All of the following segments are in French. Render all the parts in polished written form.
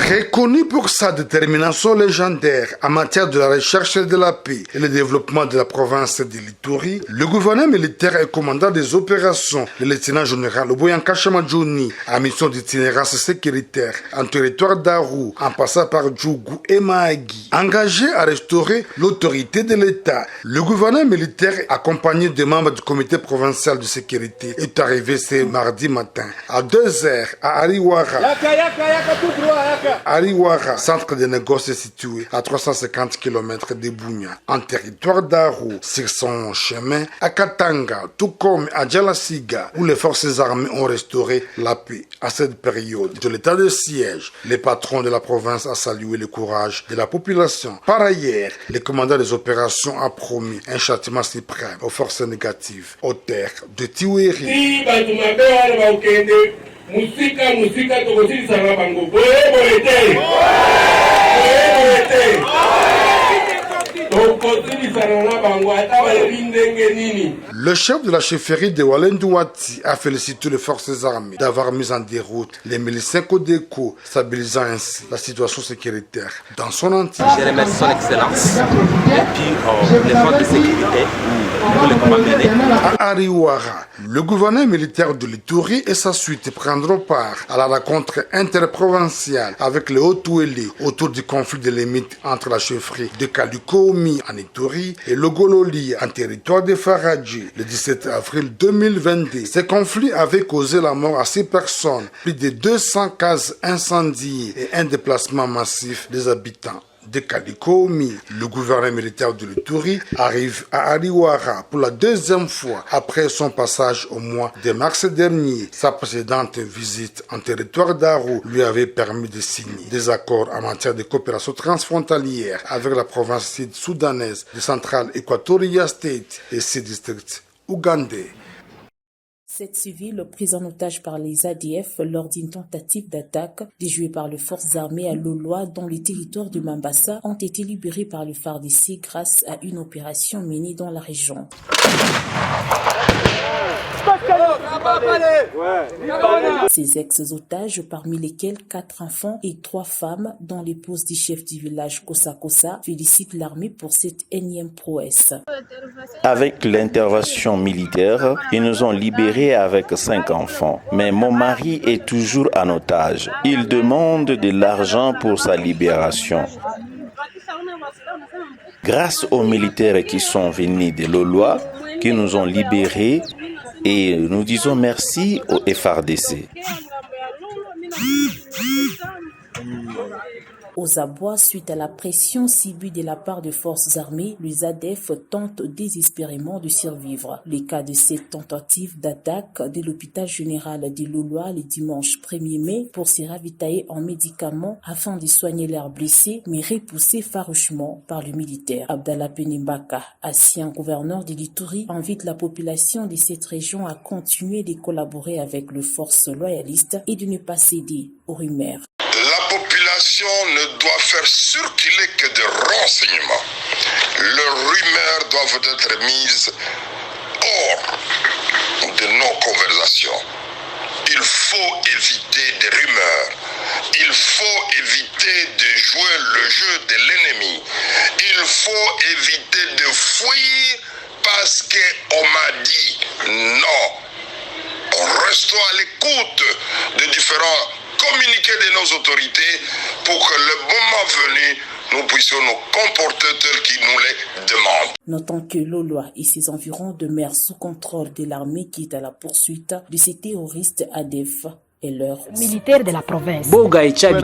Reconnu pour sa détermination légendaire en matière de la recherche de la paix et le développement de la province de l'Ituri, le gouverneur militaire et commandant des opérations, le lieutenant-général Oboyanka Chamadjouni, a mission d'itinérance sécuritaire en territoire d'Aru, en passant par Djougou et Mahagi, engagé à restaurer l'autorité de l'État. Le gouverneur militaire, accompagné des membres du comité provincial de sécurité, est arrivé ce mardi matin à 2h à Ariwara. Ariwara, centre de négoce situé à 350 km de Bunia, en territoire d'Aru, sur son chemin à Katanga, tout comme à Djalasiga, où les forces armées ont restauré la paix. À cette période de l'état de siège, les patrons de la province a salué le courage de la population. Par ailleurs, le commandant des opérations a promis un châtiment suprême aux forces négatives aux terres de Tiweri. Musika tokosili sana bango boye Le chef de la chefferie de Walendouati a félicité les forces armées d'avoir mis en déroute les miliciens Codeco, stabilisant ainsi la situation sécuritaire dans son entier. Je remercie son excellence et puis les forces de sécurité pour le combat mené. À Ariwara, le gouverneur militaire de l'Ituri et sa suite prendront part à la rencontre interprovinciale avec les Haut-Ouélé autour du conflit de limites entre la chefferie de Kalikomi en Ituri et Logololi en territoire de Faradji le 17 avril 2022. Ce conflit avait causé la mort à 6 personnes, plus de 200 cases incendiées et un déplacement massif des habitants de Kalikomi. Le gouverneur militaire de l'Ituri arrive à Ariwara pour la deuxième fois après son passage au mois de mars dernier. Sa précédente visite en territoire d'Aru lui avait permis de signer des accords en matière de coopération transfrontalière avec la province sud-soudanaise de Central Equatoria State et ses districts ougandais. 7 civils pris en otage par les ADF lors d'une tentative d'attaque déjouée par les forces armées à Loloa dans le territoire de Mambasa ont été libérés par le FARDC grâce à une opération menée dans la région. Ces ex-otages, parmi lesquels 4 enfants et 3 femmes, dont l'épouse du chef du village Kosa Kosa, félicitent l'armée pour cette énième prouesse. Avec l'intervention militaire, ils nous ont libérés avec 5 enfants. Mais mon mari est toujours en otage. Il demande de l'argent pour sa libération. Grâce aux militaires qui sont venus de Loloa, qui nous ont libérés, et nous disons merci au FARDC. Aux abois, suite à la pression subie de la part des forces armées, les ADF tentent désespérément de survivre. Les cas de cette tentative d'attaque de l'hôpital général de Loloa le dimanche 1er mai pour se ravitailler en médicaments afin de soigner leurs blessés, mais repoussés farouchement par le militaire. Abdallah Penimbaka, ancien gouverneur de l'Ituri, invite la population de cette région à continuer de collaborer avec les forces loyalistes et de ne pas céder aux rumeurs. La population ne doit faire circuler que des renseignements. Les rumeurs doivent être mises hors de nos conversations. Il faut éviter des rumeurs. Il faut éviter de jouer le jeu de l'ennemi. Il faut éviter de fuir parce qu'on m'a dit non. Restons à l'écoute des différents communiquer de nos autorités pour que le moment venu, nous puissions nous comporter tels qu'ils nous les demandent. Notons que Loloa et ses environs demeurent sous contrôle de l'armée qui est à la poursuite de ces terroristes ADF et leurs militaires de la province. Boga et Tchabi.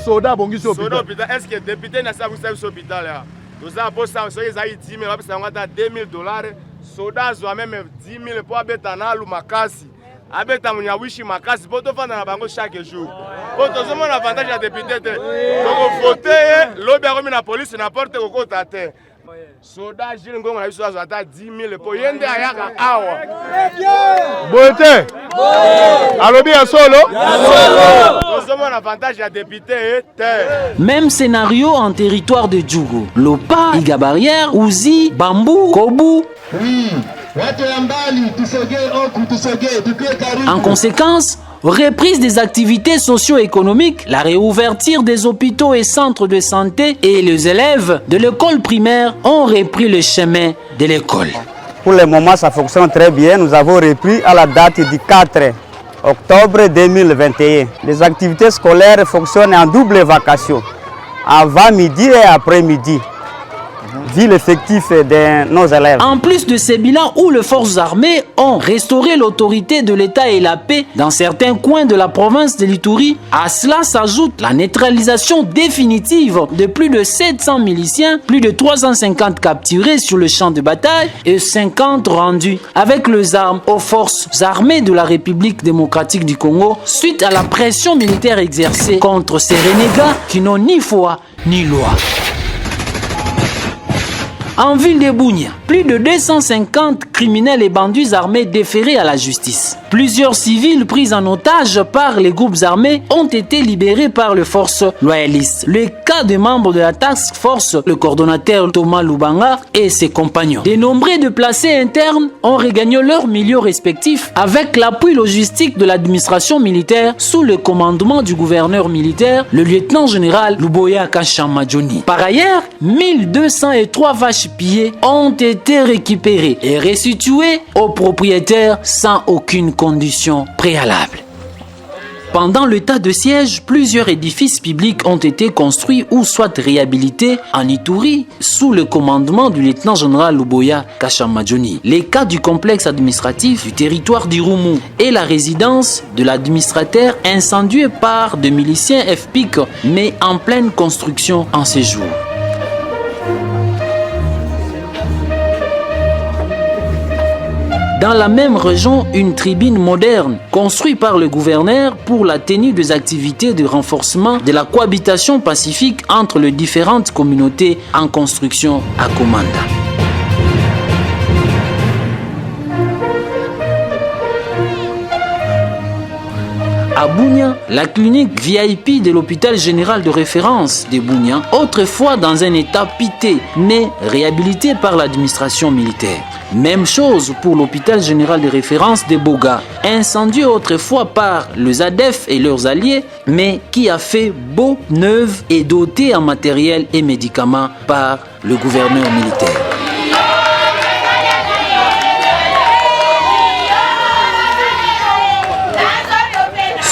Soda bongi hôpital. Est-ce que député n'a pas vu hôpital là? Nous avons ça, ils ont 10 000, ça a $2,000. Soda a même 10 000 pour habiter à Makasi. Avec ta wishi makasi pour te faire dans la banque chaque jour. Pour te donner l'avantage à député. Donc voter, l'objet remis la police n'importe quoi t'attend. Soda Jilingo a eu ça à 10 000 pour yende ayaka awa. Bote. Allo bien solo. Nous sommes un avantage à député. Même scénario en territoire de Djougou. Lopa, Iga Barrière, Ouzi, Bambou, Kobu. En conséquence, reprise des activités socio-économiques, la réouverture des hôpitaux et centres de santé et les élèves de l'école primaire ont repris le chemin de l'école. Pour le moment, ça fonctionne très bien. Nous avons repris à la date du 4 octobre 2021. Les activités scolaires fonctionnent en double vacation, avant midi et après midi, vu l'effectif de nos élèves. En plus de ces bilans où les forces armées ont restauré l'autorité de l'État et la paix dans certains coins de la province de l'Ituri, à cela s'ajoute la neutralisation définitive de plus de 700 miliciens, plus de 350 capturés sur le champ de bataille et 50 rendus avec les armes aux forces armées de la République démocratique du Congo suite à la pression militaire exercée contre ces renégats qui n'ont ni foi ni loi. En ville de Bunia, plus de 250 criminels et bandits armés déférés à la justice. Plusieurs civils pris en otage par les groupes armés ont été libérés par les forces loyalistes. Le cas des membres de la task force, le coordonnateur Thomas Lubanga et ses compagnons. De nombreux déplacés internes ont regagné leurs milieux respectifs avec l'appui logistique de l'administration militaire sous le commandement du gouverneur militaire, le lieutenant-général Luboya Kashamadjoni. Par ailleurs, 1203 vaches pillées ont été récupérées et restituées aux propriétaires sans aucune condition préalable. Pendant l'état de siège, plusieurs édifices publics ont été construits ou soit réhabilités en Ituri sous le commandement du lieutenant-général Luboya Kashamadjoni. Les cas du complexe administratif du territoire d'Irumu et la résidence de l'administrateur incendiée par des miliciens FPIC mais en pleine construction en ces jours. Dans la même région, une tribune moderne construite par le gouverneur pour la tenue des activités de renforcement de la cohabitation pacifique entre les différentes communautés en construction à Komanda. À Bunia, la clinique VIP de l'hôpital général de référence de Bunia, autrefois dans un état piteux, mais réhabilité par l'administration militaire. Même chose pour l'hôpital général de référence de Boga, incendié autrefois par les ADF et leurs alliés, mais qui a fait beau neuf et doté en matériel et médicaments par le gouverneur militaire.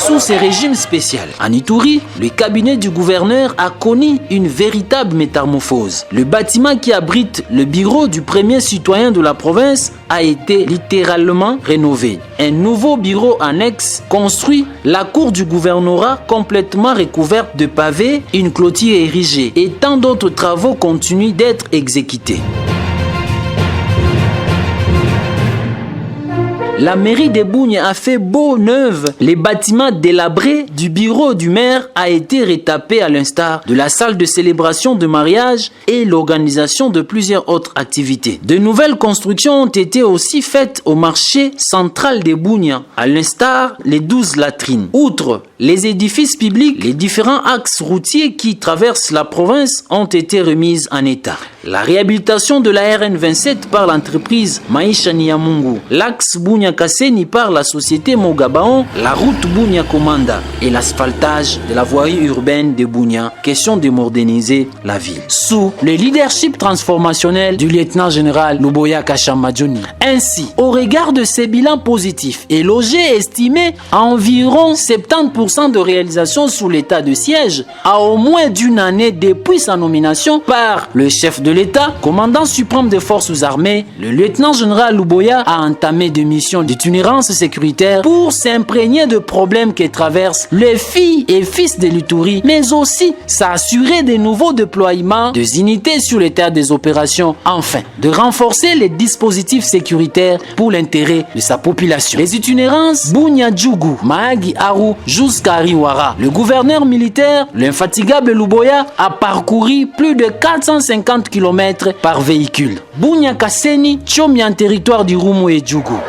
Sous ces régimes spéciaux, en Ituri, le cabinet du gouverneur a connu une véritable métamorphose. Le bâtiment qui abrite le bureau du premier citoyen de la province a été littéralement rénové. Un nouveau bureau annexe construit, la cour du gouvernorat complètement recouverte de pavés, une clôture érigée et tant d'autres travaux continuent d'être exécutés. La mairie de Bunia a fait beau neuf. Les bâtiments délabrés du bureau du maire a été retapé à l'instar de la salle de célébration de mariage et l'organisation de plusieurs autres activités. De nouvelles constructions ont été aussi faites au marché central de Bunia, à l'instar les 12 latrines. Outre les édifices publics, les différents axes routiers qui traversent la province ont été remis en état. La réhabilitation de la RN27 par l'entreprise Maisha Niamungu, l'axe Bunia-Kasseni par la société Mogabaon, la route Bunia-Komanda et l'asphaltage de la voirie urbaine de Bunia, question de moderniser la ville. Sous le leadership transformationnel du lieutenant-général Luboya Kashamadjoni. Ainsi, au regard de ces bilans positifs et logés estimés à environ 70% de réalisation sous l'état de siège, à au moins d'une année depuis sa nomination par le chef de l'État, commandant suprême des forces armées, le lieutenant-général Luboya a entamé des missions d'itinérance sécuritaire pour s'imprégner de problèmes que traversent les filles et fils de l'Ituri, mais aussi s'assurer des nouveaux déploiements des unités sur les terres des opérations, enfin, de renforcer les dispositifs sécuritaires pour l'intérêt de sa population. Les itinérances Bunia Djougou, Mahagi Aru jusqu'à Riwara. Le gouverneur militaire, l'infatigable Luboya, a parcouru plus de 450 km par véhicule. Bunia Kasseni, Tchomi en territoire du Rumu et Djougou.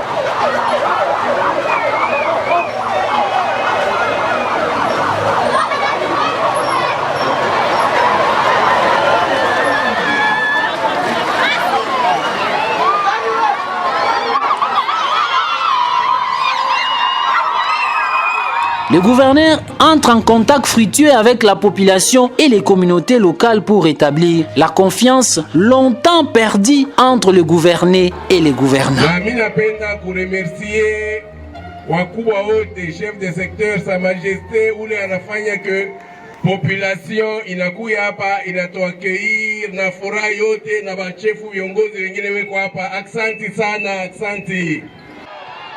Le gouverneur entre en contact fructueux avec la population et les communautés locales pour rétablir la confiance longtemps perdue entre le gouverné et les gouvernants. Wakubwa wote, chef de secteur, Sa Majesté, ule anafanya que population inakuya hapa inatuakeir na furaha yote na bachefu viongozi wengine weko hapa. Aksanti sana, aksanti.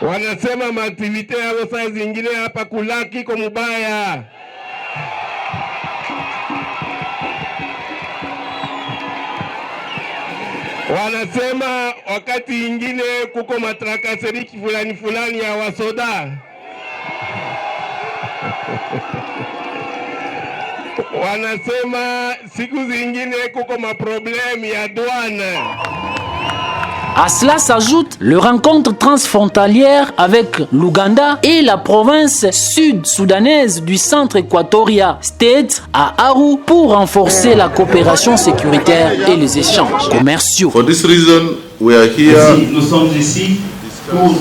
Wanasema maaktivite yao saa zingine hapa kulaki kwa mubaya. Wanasema wakati ingine kuko matrakasiriki fulani ya wasoda. Wanasema siku zingine kuko maproblème ya douane. À cela s'ajoute le rencontre transfrontalière avec l'Ouganda et la province sud-soudanaise du centre Equatoria State à Aru pour renforcer la coopération sécuritaire et les échanges commerciaux. For this reason, we are here. Nous sommes ici pour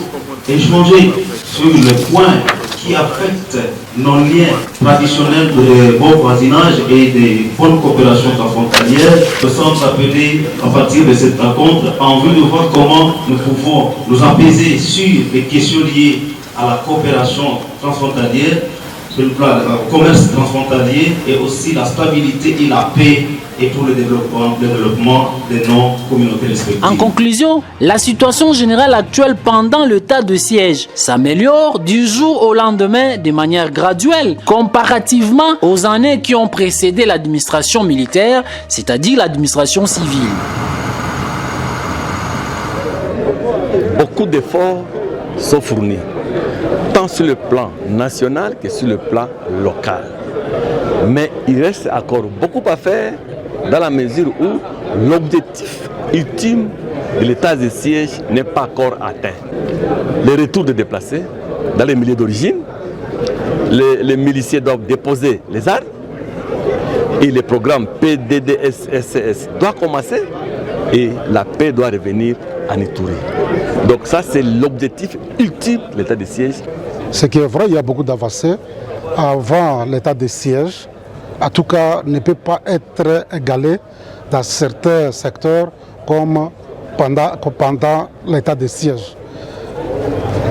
échanger sur le point qui affecte nos liens traditionnels de bon voisinage et de bonne coopération transfrontalière. Nous sommes appelés à partir de cette rencontre en vue de voir comment nous pouvons nous apaiser sur les questions liées à la coopération transfrontalière, sur le plan du commerce transfrontalier et aussi la stabilité et la paix et pour le développement de nos communautés respectives. En conclusion, la situation générale actuelle pendant l'état de siège s'améliore du jour au lendemain de manière graduelle comparativement aux années qui ont précédé l'administration militaire, c'est-à-dire l'administration civile. Beaucoup d'efforts sont fournis, tant sur le plan national que sur le plan local. Mais il reste encore beaucoup à faire dans la mesure où l'objectif ultime de l'état de siège n'est pas encore atteint. Le retour des déplacés dans les milieux d'origine, les miliciens doivent déposer les armes et le programme PDDSSS doit commencer et la paix doit revenir à Ituri. Donc ça c'est l'objectif ultime de l'état de siège. Ce qui est vrai, il y a beaucoup d'avancées avant l'état de siège. En tout cas, ne peut pas être égalé dans certains secteurs comme pendant l'état de siège.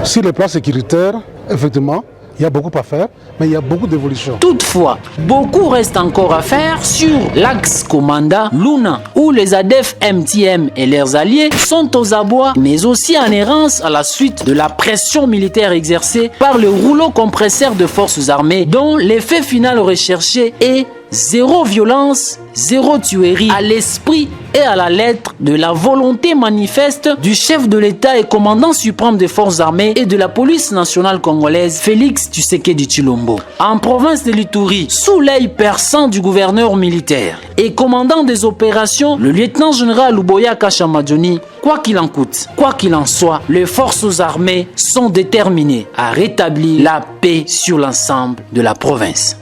Sur le plan sécuritaire, effectivement, il y a beaucoup à faire, mais il y a beaucoup d'évolutions. Toutefois, beaucoup reste encore à faire sur l'axe Komanda Luna, où les ADF MTM et leurs alliés sont aux abois, mais aussi en errance à la suite de la pression militaire exercée par le rouleau compresseur de forces armées, dont l'effet final recherché est zéro violence, zéro tuerie, à l'esprit et à la lettre de la volonté manifeste du chef de l'État et commandant suprême des forces armées et de la police nationale congolaise, Félix Tshisekedi Tshilombo. En province de l'Ituri, sous l'œil perçant du gouverneur militaire et commandant des opérations, le lieutenant-général Luboya Kashamadjoni, quoi qu'il en coûte, quoi qu'il en soit, les forces armées sont déterminées à rétablir la paix sur l'ensemble de la province.